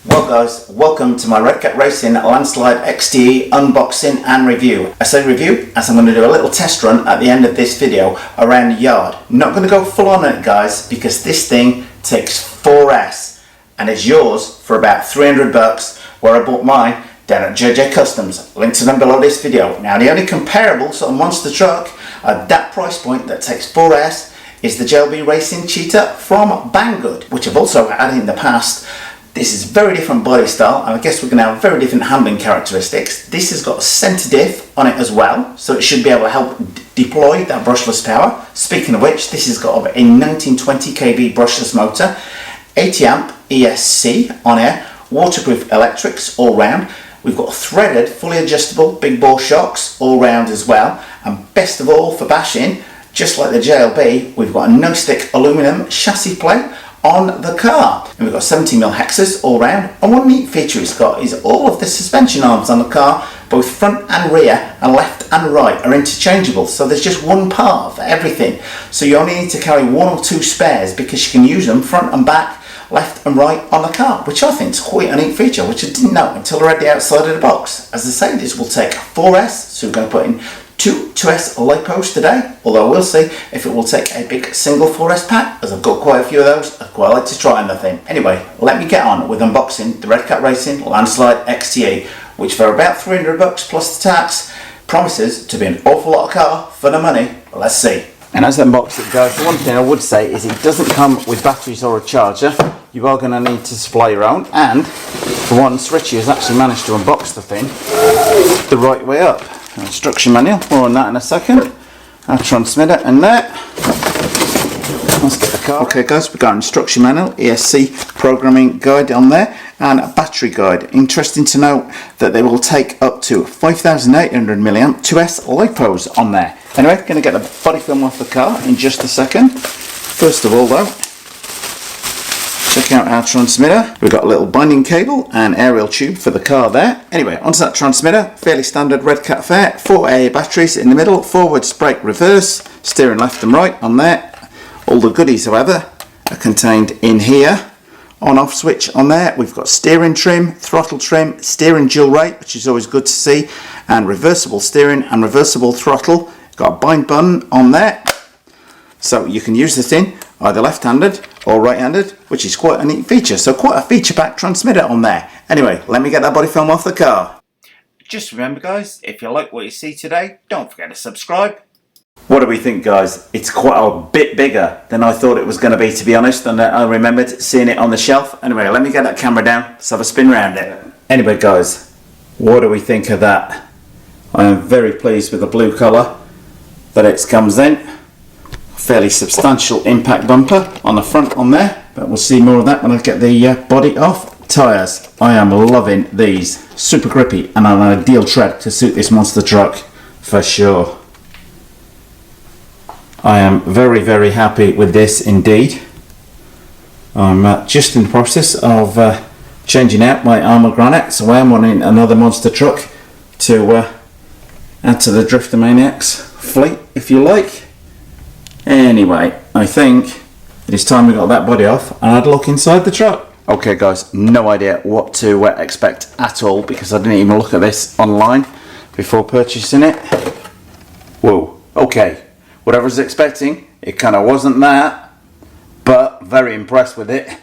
Well guys, welcome to my RedCat Racing Landslide XTE unboxing and review. I say review as I'm going to do a little test run at the end of this video around the yard. Not going to go full on it guys, because this thing takes 4S and is yours for about 300 bucks, where I bought mine down at JJ Customs. Link to them below this video. Now the only comparable sort of monster truck at that price point that takes 4S is the JLB Racing Cheetah from Banggood, which I've also had in the past. This is very different body style, and I guess we're going to have very different handling characteristics. This has got a centre diff on it as well, so it should be able to help deploy that brushless power. Speaking of which, this has got a 1920 kV brushless motor, 80 amp ESC on air, waterproof electrics all round. We've got threaded, fully adjustable big bore shocks all round as well, and best of all for bashing, just like the JLB, we've got a no-stick aluminium chassis plate on the car, and we've got 17mm hexes all round. And one neat feature it's got is all of the suspension arms on the car, both front and rear and left and right, are interchangeable, so there's just one part for everything, so you only need to carry one or two spares because you can use them front and back, left and right on the car, which I think is quite a neat feature, which I didn't know until I read the outside of the box. As I say, this will take 4S, so we're going to put in two 2S lipos today, although I will see if it will take a big single 4S pack, as I've got quite a few of those. I'd quite like to try anything. Anyway, let me get on with unboxing the RedCat Racing Landslide XTE, which for about 300 bucks plus the tax promises to be an awful lot of car for the money. But let's see. And as I unbox it guys, the one thing I would say is it doesn't come with batteries or a charger. You are going to need to supply your own, and for once Richie has actually managed to unbox the thing the right way up. Instruction manual, more on that in a second. Our transmitter in there. Let's get the car. Okay guys, we've got an instruction manual, ESC programming guide on there, and a battery guide. Interesting to note that they will take up to 5,800 milliamp 2S lipos on there. Anyway, going to get the body film off the car in just a second. First of all though, check out our transmitter. We've got a little binding cable and aerial tube for the car there. Anyway, onto that transmitter, fairly standard RedCat fare, 4 AA batteries in the middle, forwards, brake, reverse, steering left and right on there. All the goodies, however, are contained in here. On-off switch on there. We've got steering trim, throttle trim, steering dual rate, which is always good to see, and reversible steering and reversible throttle. Got a bind button on there, so you can use the thing either left-handed or right-handed, which is quite a neat feature. So quite a feature-packed transmitter on there. Anyway, let me get that body film off the car. Just remember guys, if you like what you see today, don't forget to subscribe. What do we think guys? It's quite a bit bigger than I thought it was going to be honest, and I remembered seeing it on the shelf. Anyway, let me get that camera down, let's have a spin around it. Anyway guys, what do we think of that? I am very pleased with the blue colour that it comes in. Fairly substantial impact bumper on the front on there, but we'll see more of that when I get the body off. Tyres, I am loving these, super grippy and an ideal tread to suit this monster truck for sure. I am very happy with this indeed. I'm just in the process of changing out my armour granite, so I am wanting another monster truck to add to the Driftomaniacs fleet, if you like. Anyway, I think it is time we got that body off and had a look inside the truck. Okay guys, no idea what to expect at all, because I didn't even look at this online before purchasing it. Whoa, okay, whatever I was expecting, it kind of wasn't that, but very impressed with it.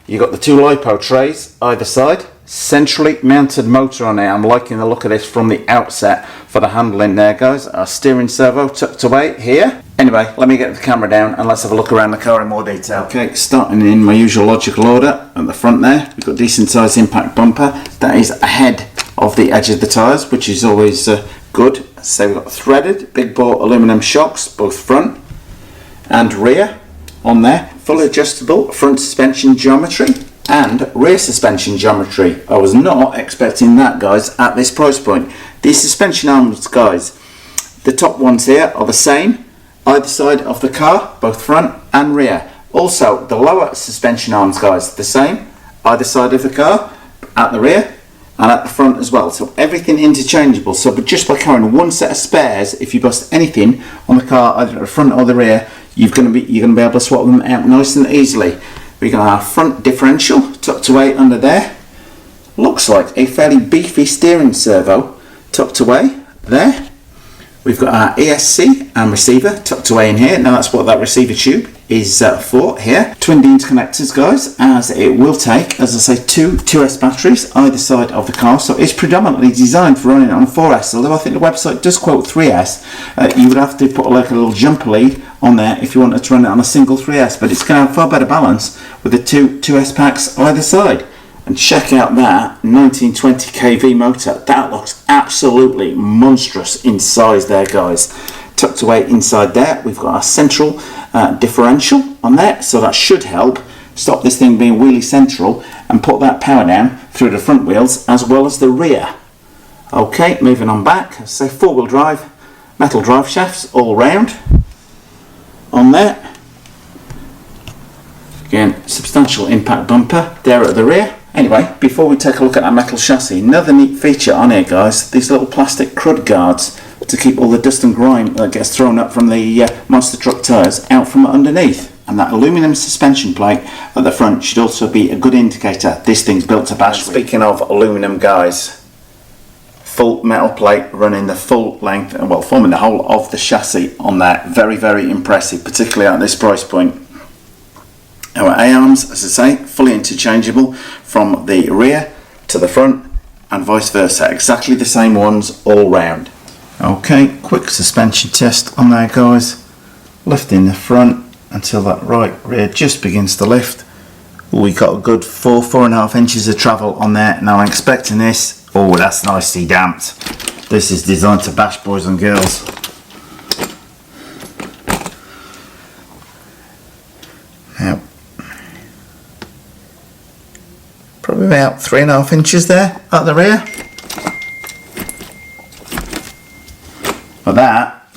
You got the two lipo trays either side, centrally mounted motor on it. I'm liking the look of this from the outset for the handling there guys. Our steering servo tucked away here. Anyway, let me get the camera down and let's have a look around the car in more detail. Okay, starting in my usual logical order at the front there, we've got decent sized impact bumper that is ahead of the edge of the tyres, which is always good. So we've got threaded big bore aluminium shocks, both front and rear on there, fully adjustable front suspension geometry and rear suspension geometry. I was not expecting that guys at this price point. These suspension arms guys, the top ones here are the same either side of the car, both front and rear. Also the lower suspension arms guys, the same either side of the car, at the rear and at the front as well, so everything interchangeable. So but just by carrying one set of spares, if you bust anything on the car either at the front or the rear, you're going to be able to swap them out nice and easily. We got our front differential tucked away under there, looks like a fairly beefy steering servo tucked away there. We've got our ESC and receiver tucked away in here. Now that's what that receiver tube is for here. Twin DIN connectors, guys, as it will take, as I say, two 2S batteries either side of the car. So it's predominantly designed for running on a 4S, although I think the website does quote 3S. You would have to put like a little jumper lead on there if you wanted to run it on a single 3S, but it's going to have far better balance with the two 2S packs either side. And check out that 1920 kV motor. That looks absolutely monstrous in size there, guys. Tucked away inside there, we've got our central differential on there, so that should help stop this thing being wheelie central and put that power down through the front wheels as well as the rear. Okay, moving on back, so 4-wheel drive, metal drive shafts all round on there. Again, substantial impact bumper there at the rear. Anyway, before we take a look at that metal chassis, another neat feature on here, guys, these little plastic crud guards to keep all the dust and grime that gets thrown up from the monster truck tyres out from underneath. And that aluminium suspension plate at the front should also be a good indicator this thing's built to bash with. Speaking of aluminium, guys, full metal plate running the full length, and well, forming the whole of the chassis on that. Very, very impressive, particularly at this price point. Our A-arms, as I say, fully interchangeable from the rear to the front and vice versa. Exactly the same ones all round. Okay, quick suspension test on there, guys. Lifting the front until that right rear just begins to lift. We got a good 4.5 inches of travel on there. Now I'm expecting this. Oh, that's nicely damped. This is designed to bash, boys and girls. Now, probably about 3.5 inches there at the rear. But that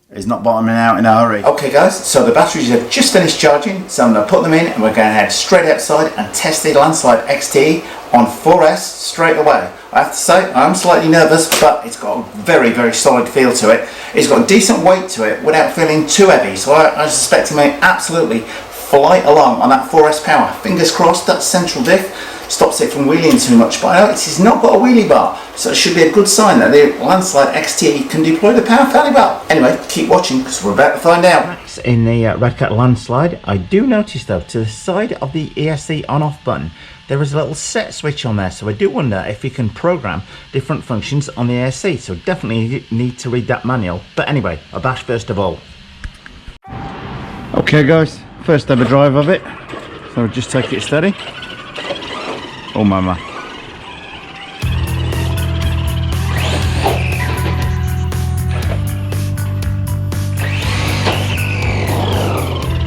is not bottoming out in a hurry. Okay, guys, so the batteries have just finished charging, so I'm going to put them in and we're going to head straight outside and test the Landslide XTE on 4S straight away. I have to say, I'm slightly nervous, but it's got a very, very solid feel to it. It's got a decent weight to it without feeling too heavy, so I suspect it may absolutely fly along on that 4S power. Fingers crossed that central diff stops it from wheeling too much, but I know it's not got a wheelie bar, so it should be a good sign that the Landslide XTE can deploy the power fairly well. Anyway, keep watching because we're about to find out. In the RedCat Landslide, I do notice though, to the side of the ESC on-off button, there is a little set switch on there, so I do wonder if you can program different functions on the ESC, so definitely need to read that manual. But anyway, a bash first of all. Okay guys, first ever drive of it, so just take it steady. Oh mama.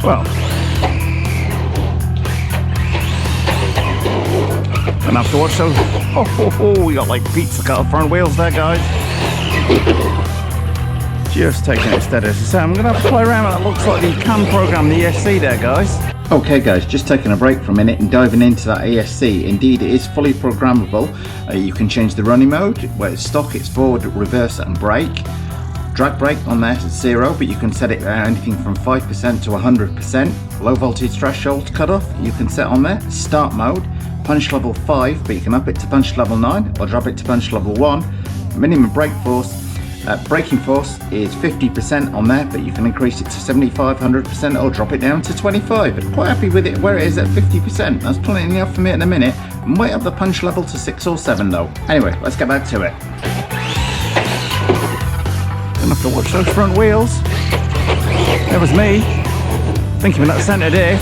Well, don't have to watch those. Oh, we got like pizza cutter front wheels there, guys. Just taking it steady. So I'm gonna have to play around with that. Looks like you can program the ESC there, guys. Okay guys, just taking a break for a minute and diving into that ESC. Indeed, it is fully programmable. You can change the running mode. Where it's stock, it's forward, reverse and brake. Drag brake on there is 0, but you can set it anything from 5% to 100%. Low voltage threshold cutoff, you can set on there. Start mode, punch level 5, but you can up it to punch level 9 or drop it to punch level 1. Minimum brake force. Braking force is 50% on there, but you can increase it to 75, 100% or drop it down to 25. I'm quite happy with it where it is at 50%. That's plenty enough for me in a minute. I might up the punch level to 6 or 7 though. Anyway, let's get back to it. Don't have to watch those front wheels. That was me thinking with that centre diff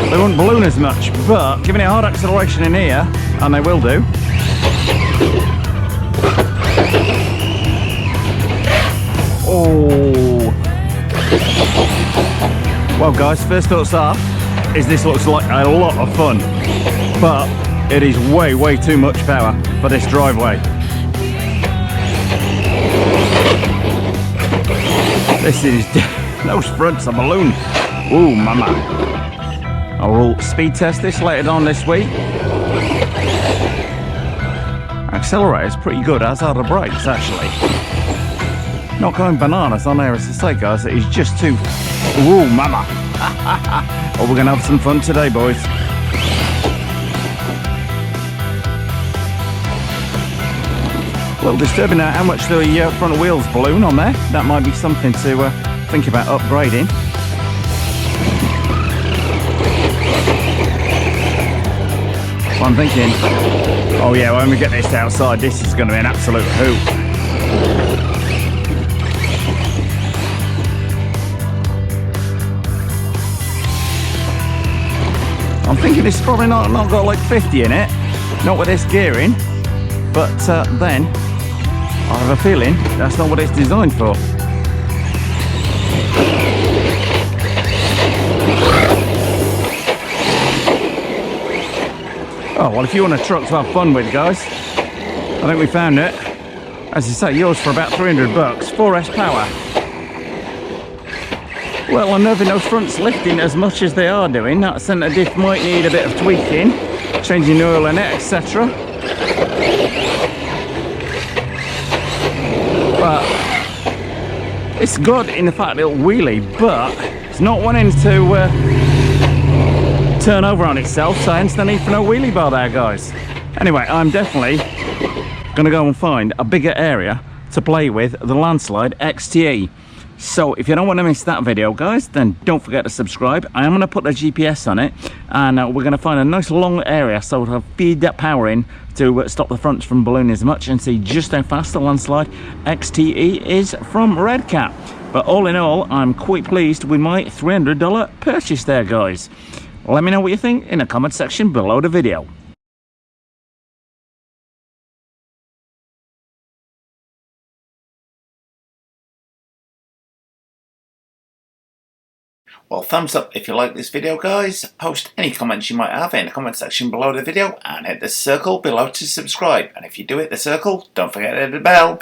they wouldn't balloon as much, but giving it hard acceleration in here, and they will do. Oh, well guys, first thoughts are is this looks like a lot of fun, but it is way too much power for this driveway. This is those fronts a balloon. Ooh mama. I will speed test this later on this week. Accelerator is pretty good, as are the brakes actually. Not going bananas on there, as I say guys, it is just too... Ooh, mama! Oh, we're going to have some fun today, boys. A little disturbing how much the front wheels balloon on there. That might be something to think about upgrading. Well, I'm thinking, oh yeah, when we get this outside, this is going to be an absolute hoot. I'm thinking it's probably not got like 50 in it, not with this gearing, but then I have a feeling that's not what it's designed for. Oh, well, if you want a truck to have fun with, guys, I think we found it. As you say, yours for about 300 bucks, 4S power. Well, I'm nerving those fronts lifting as much as they are doing. That centre diff might need a bit of tweaking, changing oil in it, etc. But it's good in the fact it'll wheelie, but it's not wanting to turn over on itself, so hence the need for no wheelie bar there, guys. Anyway, I'm definitely going to go and find a bigger area to play with the Landslide XTE. So if you don't want to miss that video, guys, then don't forget to subscribe. I am going to put the GPS on it, and we're going to find a nice long area so to feed that power in to stop the fronts from ballooning as much, and see just how fast the Landslide XTE is from RedCat. But all in all, I'm quite pleased with my $300 purchase there, guys. Let me know what you think in the comment section below the video. Well, thumbs up if you like this video, guys. Post any comments you might have in the comment section below the video, and hit the circle below to subscribe. And if you do hit the circle, don't forget to hit the bell.